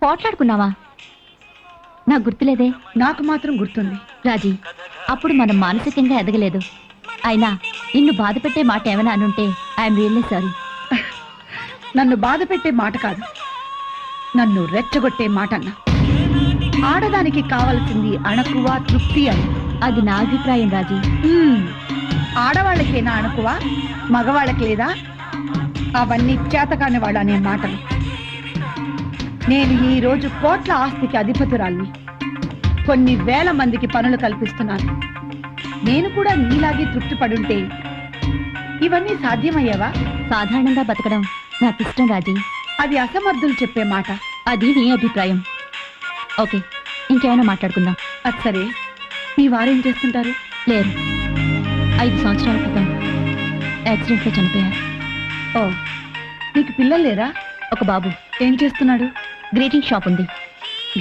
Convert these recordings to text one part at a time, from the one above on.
పోట్లాడుకున్నావా? నాకు గుర్తులేదే. నాకు మాత్రం గుర్తుంది. రాజీ, అప్పుడు మనం మానసికంగా ఎదగలేదు. అయినా నిన్ను బాధ పెట్టే మాట ఏమైనా అనుంటే ఐఎమ్ రియల్లీ సారీ. నన్ను బాధ పెట్టే మాట కాదు, నన్ను రెచ్చగొట్టే మాట అన్నా. ఆడదానికి కావలసింది అణకువ, తృప్తి అని. అది నా అభిప్రాయం రాజీ. ఆడవాళ్ళకేనా అణకువ, మగవాళ్ళకి లేదా? అవన్నీ చేతకాని వాళ్ళు అనే మాటలు. నేను ఈ రోజు కోట్ల ఆస్తికి అధిపతురాల్ని. కొన్ని వేల మందికి పనులు కల్పిస్తున్నాను. నేను కూడా నీలాగే తృప్తి పడుంటే ఇవన్నీ సాధ్యమయ్యేవా? సాధారణంగా బతకడం నాకు ఇష్టం రాజీ. అది అసమర్థులు చెప్పే మాట. అది నీ అభిప్రాయం. ఓకే, ఇంకేమైనా మాట్లాడుకుందాం. అది సరే, మీ వారేం చేస్తుంటారు? లేరు. 5 సంవత్సరాల క్రితం యాక్సిడెంట్లో చనిపోయారు. ఓ, నీకు పిల్లలు లేరా? ఒక బాబు. ఏం చేస్తున్నాడు? గ్రీటింగ్ షాప్ ఉంది.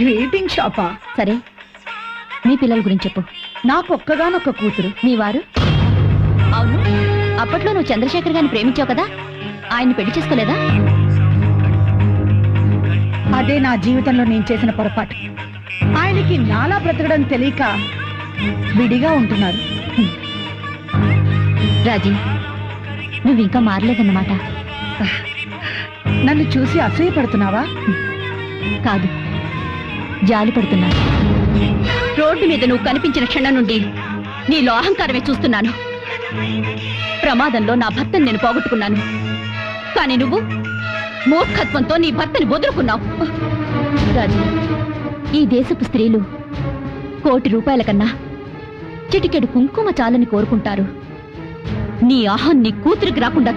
గ్రీటింగ్ షాపా? సరే, మీ పిల్లల గురించి చెప్పు. నాకు ఒక్కగానొక్క కూతురు. మీ వారు? అవును, అప్పట్లో నువ్వు చంద్రశేఖర్ గారిని ప్రేమించావు కదా, ఆయన్ని పెళ్లి చేసుకోలేదా? అదే నా జీవితంలో నేను చేసిన పొరపాటు. ఆయనకి నాలా బ్రతకడం తెలియక విడిగా ఉంటున్నారు. రాజీ, నువ్వు ఇంకా మారలేదన్నమాట. నన్ను చూసి అసూయపడుతున్నావా? కాదు, జాలి పడుతున్నా. రోడ్డు మీద నువ్వు కనిపించిన క్షణం నుండి నీలో అహంకారమే చూస్తున్నాను. ప్రమాదంలో నా భర్తను నేను పోగొట్టుకున్నాను, కానీ నువ్వు మూర్ఖత్వంతో నీ భర్తని వదులుకున్నావు. రాజీ, ఈ దేశపు స్త్రీలు 1 కోటి రూపాయల కన్నా చిటికెడు కుంకుమ చాలని కోరుకుంటారు. నీ అహం నీ కూతురికి రాకుండా